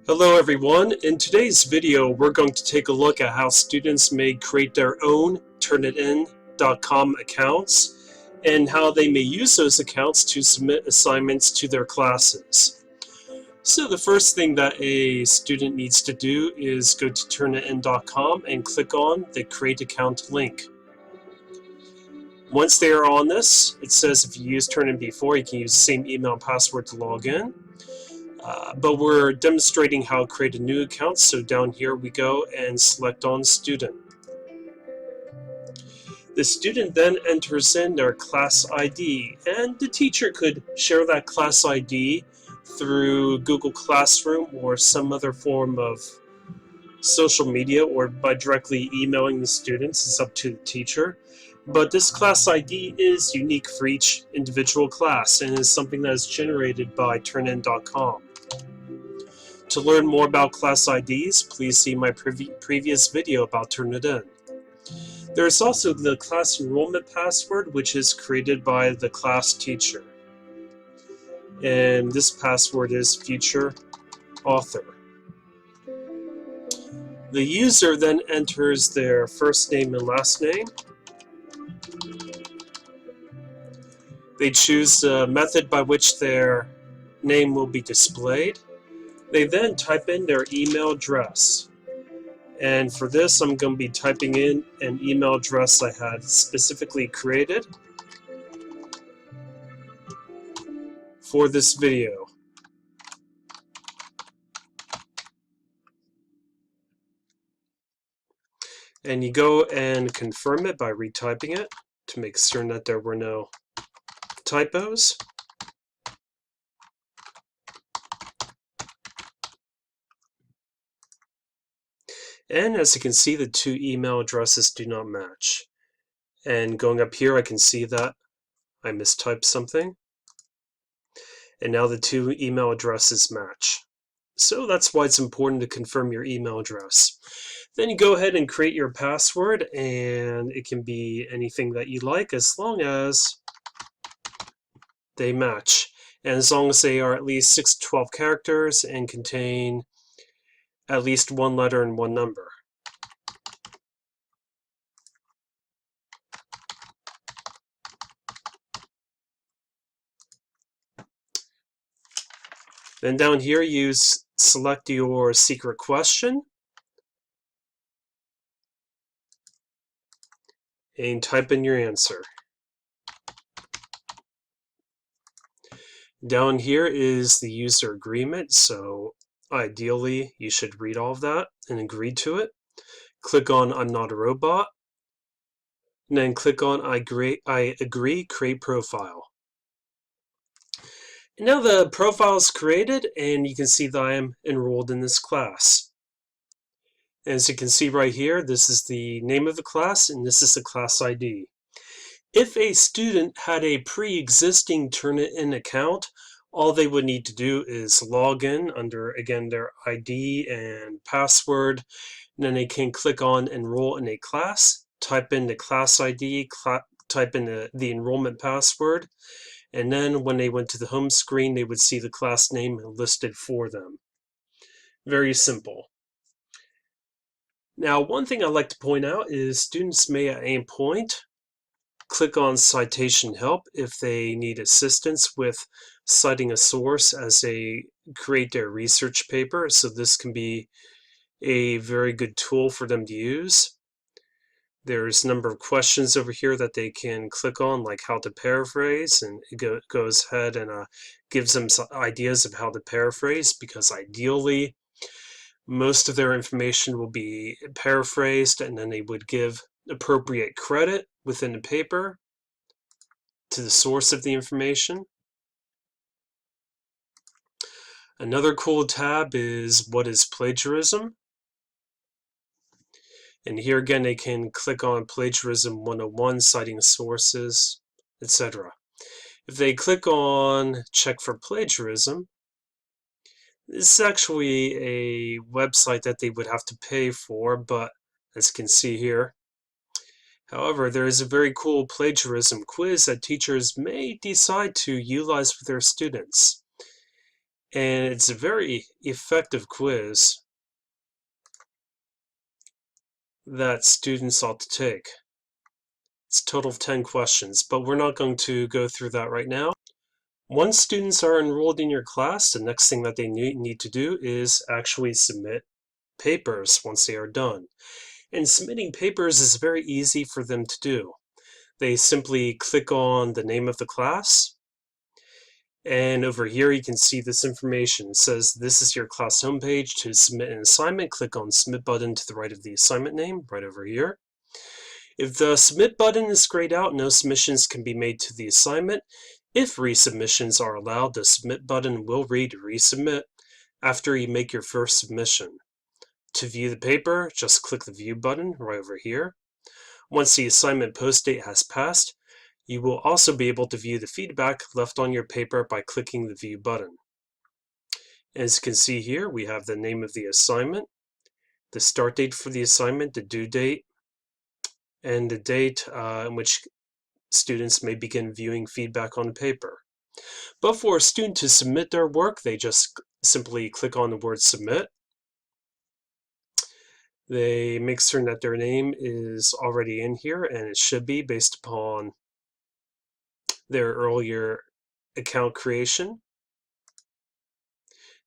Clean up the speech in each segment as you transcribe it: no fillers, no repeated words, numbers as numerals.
Hello everyone. In today's video we're going to take a look at how students may create their own Turnitin.com accounts and how they may use those accounts to submit assignments to their classes. So the first thing that a student needs to do is go to Turnitin.com and click on the Create Account link. Once they are on this, it says if you used Turnitin before, you can use the same email and password to log in. But we're demonstrating how to create a new account, so down here we go and select on student. The student then enters in their class ID, and the teacher could share that class ID through Google Classroom or some other form of social media, or by directly emailing the students. It's up to the teacher. But this class ID is unique for each individual class and is something that is generated by Turnitin.com. To learn more about class IDs, please see my previous video about Turnitin. There is also the class enrollment password, which is created by the class teacher. And this password is future author. The user then enters their first name and last name. They choose the method by which their name will be displayed. They then type in their email address. And for this, I'm going to be typing in an email address I had specifically created for this video. And you go and confirm it by retyping it to make certain that there were no typos. And as you can see, the two email addresses do not match. And going up here, I can see that I mistyped something. And now the two email addresses match. So that's why it's important to confirm your email address. Then you go ahead and create your password, and it can be anything that you like as long as they match. And as long as they are at least 6 to 12 characters and contain at least one letter and one number. Then down here, you select your secret question and type in your answer. Down here is the user agreement, so ideally you should read all of that and agree to it. Click on I'm not a robot, and then click on I agree, create profile. And now the profile is created, and you can see that I am enrolled in this class. As you can see right here, this is the name of the class, and this is the class ID. If a student had a pre-existing Turnitin account, all they would need to do is log in under, again, their ID and password, and then they can click on Enroll in a class, type in the class ID, type in the enrollment password, and then when they went to the home screen, they would see the class name listed for them. Very simple. Now, one thing I'd like to point out is students may at any point click on citation help if they need assistance with citing a source as they create their research paper. So this can be a very good tool for them to use. There's a number of questions over here that they can click on, like how to paraphrase, and it goes ahead and gives them some ideas of how to paraphrase, because ideally most of their information will be paraphrased, and then they would give appropriate credit within the paper to the source of the information. Another cool tab is what is plagiarism? And here again, they can click on Plagiarism 101, citing sources, etc. If they click on check for plagiarism, this is actually a website that they would have to pay for, but as you can see here. However, there is a very cool plagiarism quiz that teachers may decide to utilize with their students. And it's a very effective quiz that students ought to take. It's a total of 10 questions, but we're not going to go through that right now. Once students are enrolled in your class, the next thing that they need to do is actually submit papers once they are done. And submitting papers is very easy for them to do. They simply click on the name of the class, and over here you can see this information. It says this is your class homepage. To submit an assignment, click on submit button to the right of the assignment name, right over here. If the submit button is grayed out, no submissions can be made to the assignment. If resubmissions are allowed, the submit button will read resubmit after you make your first submission. To view the paper, just click the view button right over here. Once the assignment post date has passed, you will also be able to view the feedback left on your paper by clicking the view button. As you can see here, we have the name of the assignment, the start date for the assignment, the due date, and the date in which students may begin viewing feedback on the paper. But for a student to submit their work, they just simply click on the word submit. They make certain that their name is already in here, and it should be based upon their earlier account creation.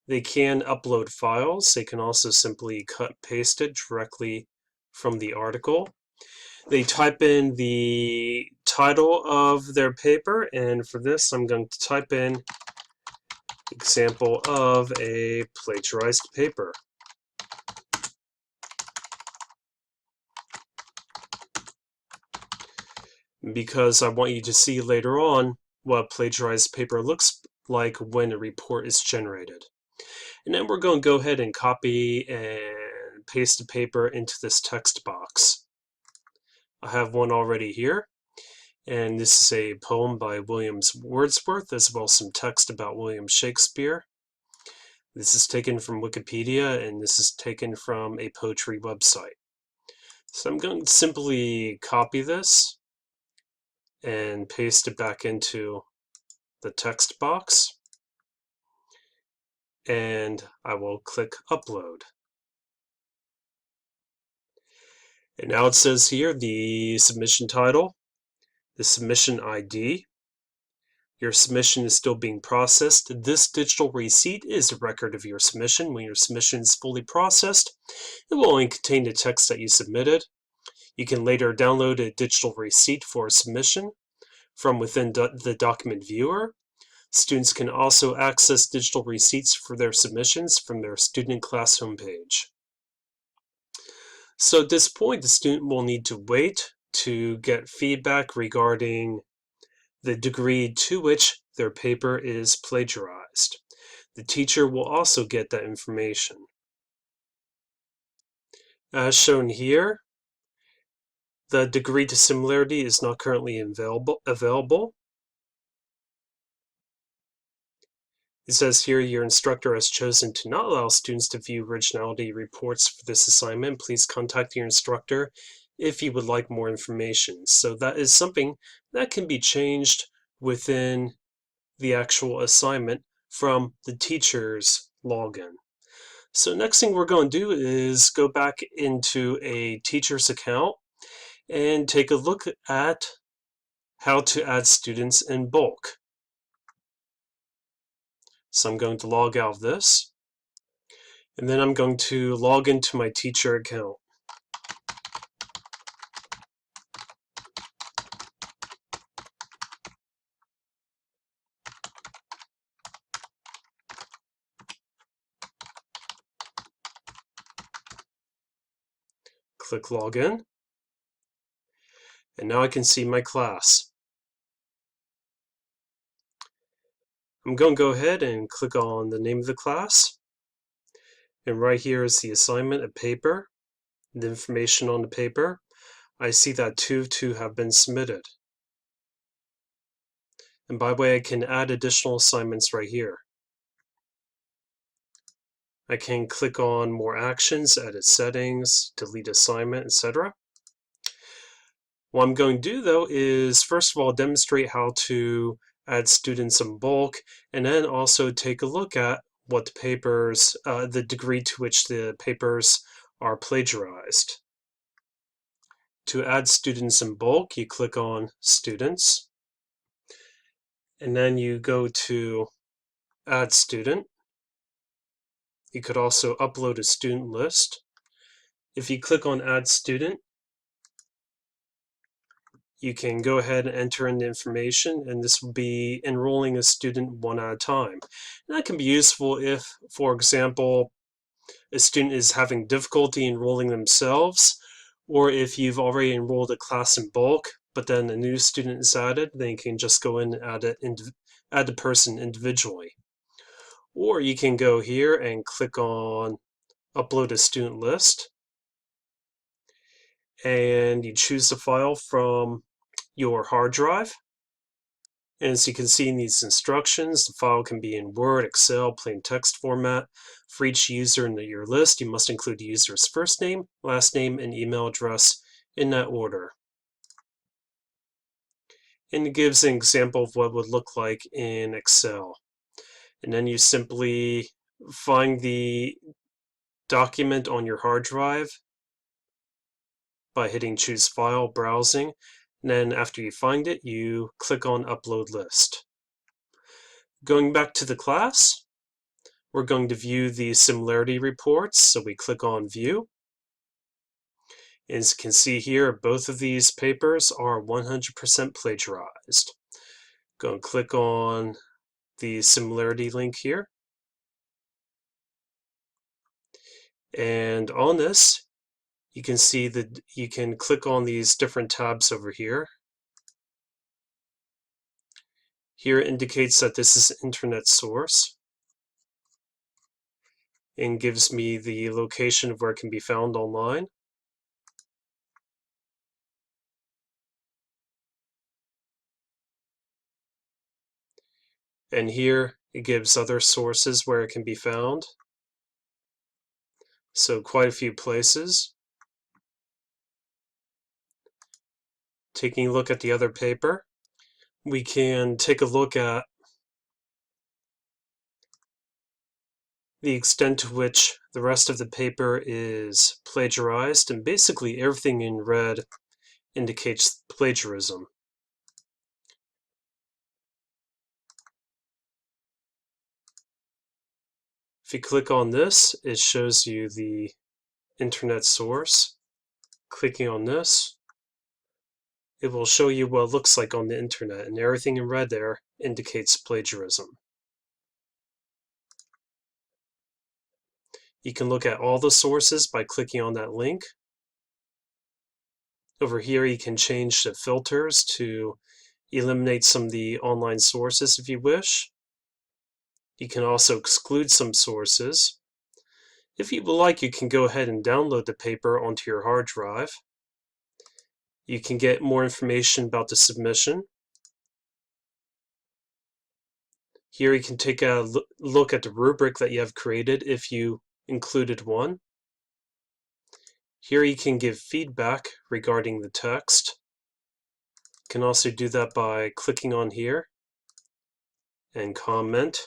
They can upload files. They can also simply cut and paste it directly from the article. They type in the title of their paper, and for this I'm going to type in example of a plagiarized paper. Because I want you to see later on what plagiarized paper looks like when a report is generated. And then we're going to go ahead and copy and paste the paper into this text box. I have one already here, and this is a poem by William Wordsworth, as well as some text about William Shakespeare. This is taken from Wikipedia, and this is taken from a poetry website. So I'm going to simply copy this and paste it back into the text box, and I will click upload. And now it says here the submission title, the submission ID. Your submission is still being processed. This digital receipt is a record of your submission. When your submission is fully processed, it will only contain the text that you submitted. You can later download a digital receipt for a submission from within the document viewer. Students can also access digital receipts for their submissions from their student class homepage. So at this point, the student will need to wait to get feedback regarding the degree to which their paper is plagiarized. The teacher will also get that information. As shown here, the degree to similarity is not currently available. It says here your instructor has chosen to not allow students to view originality reports for this assignment. Please contact your instructor if you would like more information. So that is something that can be changed within the actual assignment from the teacher's login. So next thing we're going to do is go back into a teacher's account and take a look at how to add students in bulk. So I'm going to log out of this, and then I'm going to log into my teacher account. Click login, and now I can see my class. I'm going to go ahead and click on the name of the class, and right here is the assignment, a paper, the information on the paper. I see that 2 have been submitted. And by the way, I can add additional assignments right here. I can click on more actions, edit settings, delete assignment, etc. What I'm going to do though is first of all demonstrate how to add students in bulk, and then also take a look at what the papers, the degree to which the papers are plagiarized. To add students in bulk, you click on Students, and then you go to Add Student. You could also upload a student list. If you click on Add Student, you can go ahead and enter in the information, and this will be enrolling a student one at a time. And that can be useful if, for example, a student is having difficulty enrolling themselves, or if you've already enrolled a class in bulk, but then a new student is added, then you can just go in and add the person individually. Or you can go here and click on Upload a Student List, and you choose the file from your hard drive. And as you can see in these instructions, the file can be in Word, Excel, plain text format. For each user in your list, you must include the user's first name, last name, and email address in that order. And it gives an example of what it would look like in Excel. And then you simply find the document on your hard drive by hitting Choose File, Browsing. And then after you find it, you click on Upload List. Going back to the class, we're going to view the similarity reports, so we click on View. As you can see here, both of these papers are 100% plagiarized. Go and click on the similarity link here. And on this, you can see that you can click on these different tabs over here. Here it indicates that this is an internet source and gives me the location of where it can be found online. And here it gives other sources where it can be found. So quite a few places. Taking a look at the other paper, we can take a look at the extent to which the rest of the paper is plagiarized, and basically everything in red indicates plagiarism. If you click on this, it shows you the internet source. Clicking on this, it will show you what it looks like on the internet, and everything in red there indicates plagiarism. You can look at all the sources by clicking on that link. Over here you can change the filters to eliminate some of the online sources if you wish. You can also exclude some sources. If you would like, you can go ahead and download the paper onto your hard drive. You can get more information about the submission. Here you can take a look at the rubric that you have created if you included one. Here you can give feedback regarding the text. You can also do that by clicking on here and comment.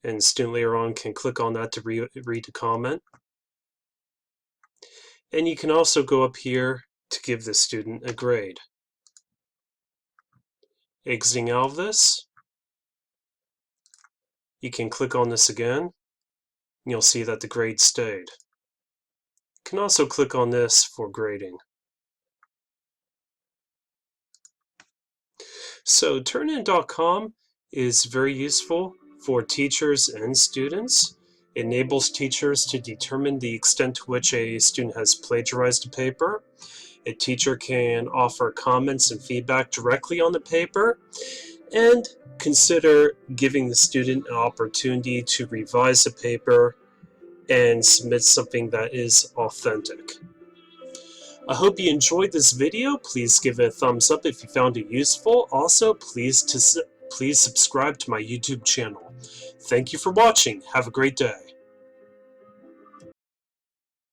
And student later on can click on that to read the comment. And you can also go up here to give the student a grade. Exiting out of this, you can click on this again, and you'll see that the grade stayed. You can also click on this for grading. So Turnitin.com is very useful for teachers and students. It enables teachers to determine the extent to which a student has plagiarized a paper. A teacher can offer comments and feedback directly on the paper, and consider giving the student an opportunity to revise the paper and submit something that is authentic. I hope you enjoyed this video. Please give it a thumbs up if you found it useful. Also, please subscribe to my YouTube channel. Thank you for watching. Have a great day.